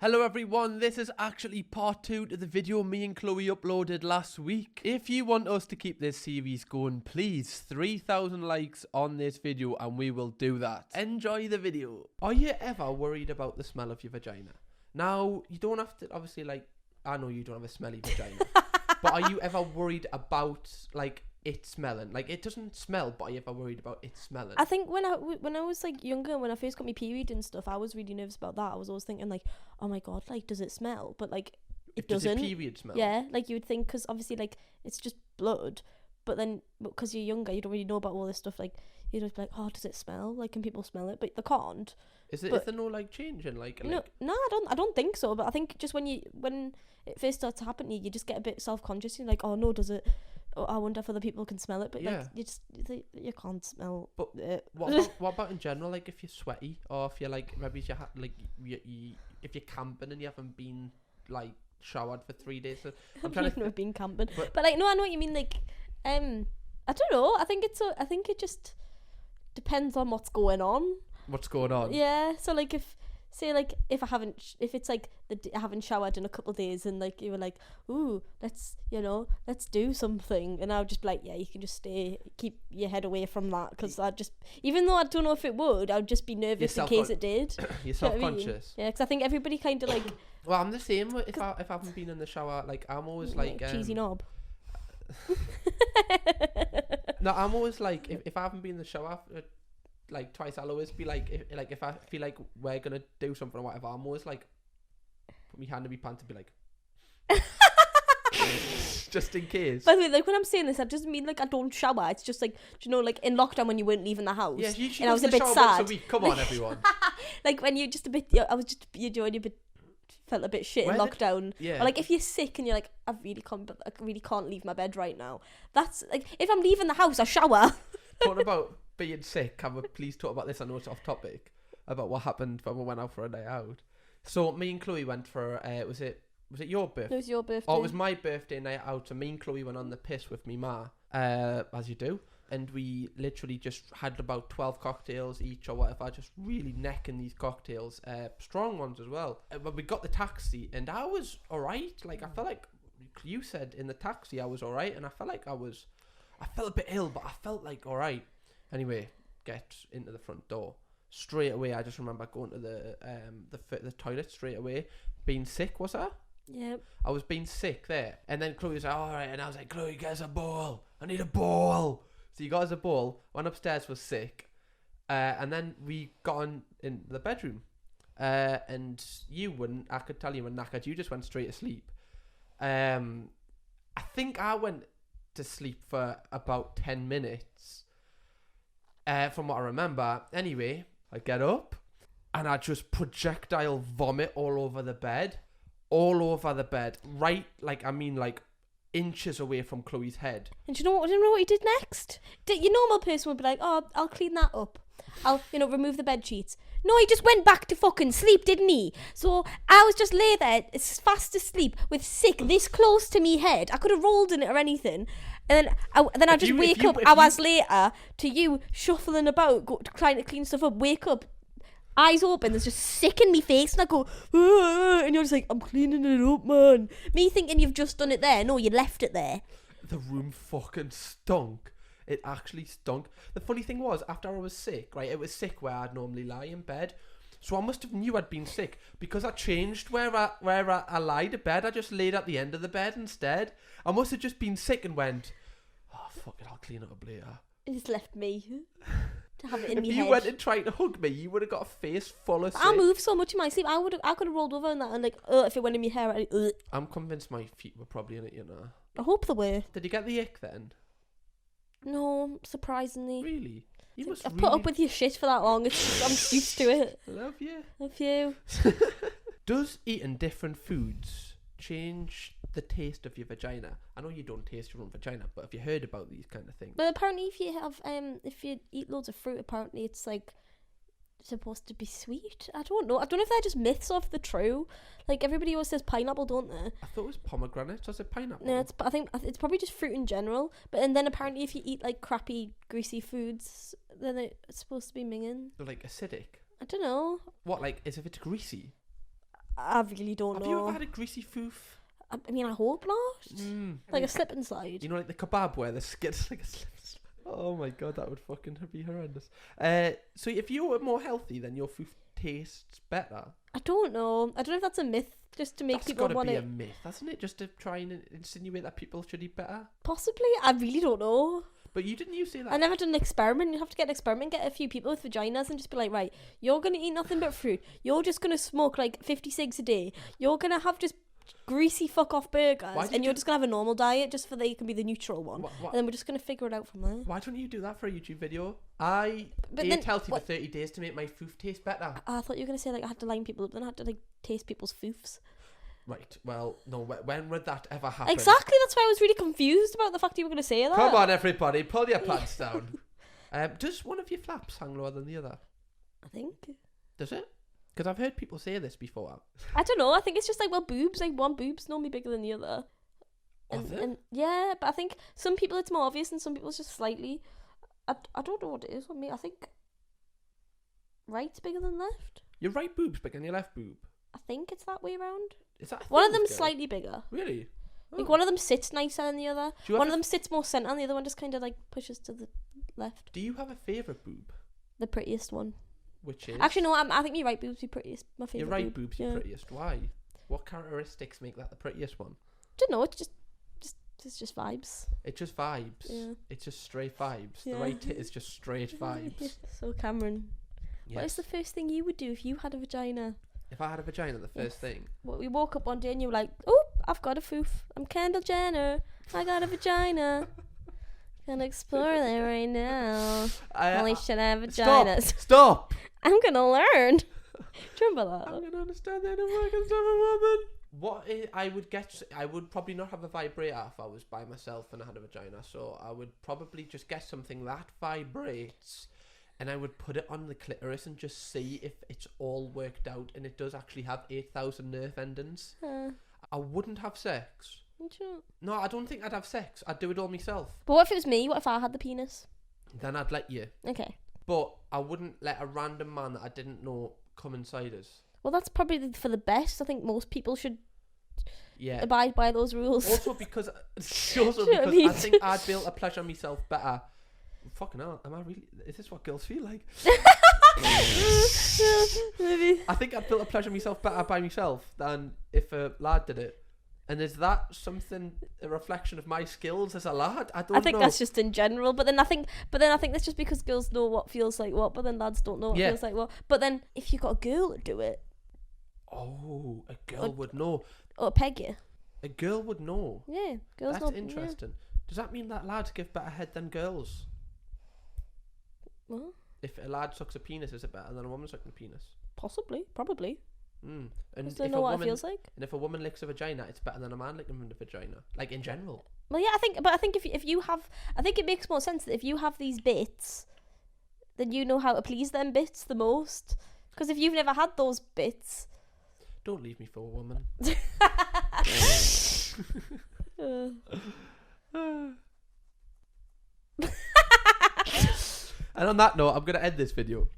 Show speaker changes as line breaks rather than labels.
Hello everyone, this is actually part 2 to the video me and Chloe uploaded last week. If you want us to keep this series going, please 3,000 likes on this video and we will do that. Enjoy the video. Are you ever worried about the smell of your vagina? Now, you don't have to, obviously, like, I know you don't have a smelly vagina, but are you ever worried about, like, it smelling? Like, it doesn't smell, but are you ever worried about it smelling?
I think when I was like younger, when I first got my period and stuff, I was really nervous about that. I was always thinking like, oh my god, like, does it smell? But like, it doesn't.
Does your period smell?
Yeah, like you would think, because obviously like it's just blood, but then because you're younger, you don't really know about all this stuff. Like you'd just be like, oh, does it smell? Like, can people smell it? But they can't.
Is there no like change in like?
No, I don't think so. But I think just when it first starts to happen to you, you just get a bit self-conscious. You're like, oh no, does it? Oh, I wonder if other people can smell it, but
yeah.
like you can't smell.
But
it.
what about in general? Like if you're sweaty, or if you're like maybe if you're camping and you haven't been like showered for 3 days. So I'm trying to
been camping, but like no, I know what you mean. Like I don't know. I think it just depends on what's going on.
What's going on?
Yeah. So like if it's like I haven't showered in a couple of days and like you were like, ooh, let's do something, and I'll just be like, yeah, you can just keep your head away from that, because even though I don't know if it would, I'd just be nervous in case it did.
You're self-conscious. You know what I mean?
Yeah, because I think everybody kind of like.
Well, I'm the same. If I haven't been in the shower, like I'm always like
cheesy knob.
No, I'm always like if I haven't been in the shower like twice, I'll always be like if I feel like we're gonna do something or whatever, I'm always like put my hand in my pants and be like just in case.
By the way, like when I'm saying this, I doesn't mean like I don't shower. It's just like, like in lockdown when you weren't leaving the house.
Yeah,
and I was a bit sad.
Once a week. Come on, everyone.
Like when you're just a bit, felt a bit shit in lockdown.
Yeah.
Or like if you're sick and you're like, I really can't leave my bed right now. That's like if I'm leaving the house, I shower.
Talking about being sick, can we please talk about this? I know it's off topic, about what happened when we went out for a night out. So me and Chloe went for was it your birthday?
It was your birthday.
Oh, it was my birthday night out, and me and Chloe went on the piss with me ma, as you do, and we literally just had about 12 cocktails each or whatever, just really necking these cocktails, strong ones as well. But we got the taxi, and I was alright. Like I felt like you said in the taxi, I was alright, and I felt like I felt a bit ill, but I felt like alright. Anyway, get into the front door. Straight away, I just remember going to the toilet straight away. Being sick, was I?
Yeah.
I was being sick there. And then Chloe was like, alright. And I was like, Chloe, get us a bowl. I need a bowl. So you got us a bowl, went upstairs, was sick. And then we got on in the bedroom. And I could tell you were knackered. You just went straight to sleep. I think I went to sleep for about 10 minutes. From what I remember. Anyway, I get up and I just projectile vomit all over the bed. Right, like inches away from Chloe's head.
And do you know what he did next? Your normal person would be like, oh, I'll clean that up. I'll, remove the bed sheets. No, he just went back to fucking sleep, didn't he? So I was just lay there, fast asleep, with sick this close to me head. I could have rolled in it or anything. And then I just wake up hours later to you shuffling about, trying to clean stuff up. Wake up, eyes open, there's just sick in me face, and I go, ah, and you're just like, I'm cleaning it up, man. Me thinking you've just done it there. No, you left it there.
The room fucking stunk. It actually stunk. The funny thing was, after I was sick, right, it was sick where I'd normally lie in bed. So I must have knew I'd been sick, because I changed where I lied in bed. I just laid at the end of the bed instead. I must have just been sick and went, oh, fuck it, I'll clean it up later.
It just left me to have it in my head.
If you went and tried to hug me, you would have got a face full of sick.
I move so much in my sleep. I could have rolled over in that and like, if it went in my hair,
I'm convinced my feet were probably in it,
I hope they were.
Did you get the ick then?
No, surprisingly.
Really?
I've put up with your shit for that long. I'm used to it.
Love you.
Love you.
Does eating different foods change the taste of your vagina? I know you don't taste your own vagina, but have you heard about these kind of things?
Well, apparently if you eat loads of fruit, apparently it's like supposed to be sweet. I don't know if they're just myths or if they're true. Like everybody always says pineapple, don't they?
I thought it was pomegranate. Was it pineapple?
No, I think it's probably just fruit in general. And then apparently if you eat like crappy greasy foods, then it's supposed to be minging.
Like acidic.
I don't know.
What, like as if it's greasy?
I really don't
Have you
know.
ever had a greasy foof?
I mean, I hope not. Like a slip and slide.
You know, like the kebab where the skin's like a slip and slide. Oh my god, that would fucking be horrendous. So if you were more healthy, then your foof tastes better.
I don't know. I don't know if that's a myth, just to make
That's
people
got to
want
be
to.
a myth, hasn't it? Just to try and insinuate that people should eat better.
Possibly. I really don't know.
But you say that?
I never done an experiment. You have to get an experiment, get a few people with vaginas and just be like, right, you're going to eat nothing but fruit. You're just going to smoke like 50 cigs a day. You're going to have just greasy fuck off burgers. And you're just going to have a normal diet just for that you can be the neutral one. And then we're just going to figure it out from there.
Why don't you do that for a YouTube video? I ate healthy for 30 days to make my foof taste better.
I thought you were going to say like I had to line people up, then I had to like taste people's foofs.
Right, well, no, when would that ever happen?
Exactly, that's why I was really confused about the fact you were going to say that.
Come on, everybody, pull your pants down. Does one of your flaps hang lower than the other?
I think.
Does it? Because I've heard people say this before.
I don't know, I think it's just like, well, boobs, like one boob's normally bigger than the other. And yeah, but I think some people it's more obvious and some people it's just slightly. I don't know what it is on me. I think right's bigger than left.
Your right boob's bigger than your left boob?
I think it's that way around.
Is that
one of them's slightly bigger.
Really?
I think one of them sits nicer than the other. One of them sits more centre and the other one just kind of like pushes to the left.
Do you have a favourite boob?
The prettiest one.
Which is?
Actually, no, I think your right boob's the prettiest. My favourite
Your right boob's your prettiest. Why? What characteristics make that the prettiest one?
Don't know, it's just vibes.
It's just vibes.
Yeah.
It's just straight vibes.
Yeah.
The right tit is just straight vibes.
So Cameron,
Yes.
what is the first thing you would do if you had a vagina?
If I had a vagina, the first thing.
Well, we woke up one day and you were like, oh, I've got a foof. I'm Kendall Jenner. I got a vagina. Gonna explore that right now. Only should I have vaginas.
Stop!
I'm gonna learn. Do you remember that?
I'm gonna understand that I can stop a woman. I would probably not have a vibrator if I was by myself and I had a vagina. So I would probably just get something that vibrates, and I would put it on the clitoris and just see if it's all worked out and it does actually have 8,000 nerve endings. I wouldn't have sex.
Sure.
No, I don't think I'd have sex. I'd do it all myself.
But what if it was me? What if I had the penis?
Then I'd let you.
Okay.
But I wouldn't let a random man that I didn't know come inside us.
Well, that's probably for the best. I think most people should abide by those rules.
Also because I think I'd be able to pleasure myself better. Fucking hell, am I really? Is this what girls feel like?
Maybe.
I think I'd be able to pleasure myself better by myself than if a lad did it. And is that a reflection of my skills as a lad? I don't know.
I think that's just in general. But then I think that's just because girls know what feels like what, but then lads don't know what feels like what. But then if you got a girl to do it.
Oh, a girl would know.
Or peg you.
A girl would know.
Yeah, girls know.
That's interesting. Does that mean that lads give better head than girls?
What?
If a lad sucks a penis, is it better than a woman sucking a penis?
Possibly, probably.
And
I don't know what it feels like.
And if a woman licks a vagina, it's better than a man licking a vagina. Like in general.
Well, yeah, I think if you have, I think it makes more sense that if you have these bits, then you know how to please them bits the most. Because if you've never had those bits,
don't leave me for a woman. And on that note, I'm going to end this video.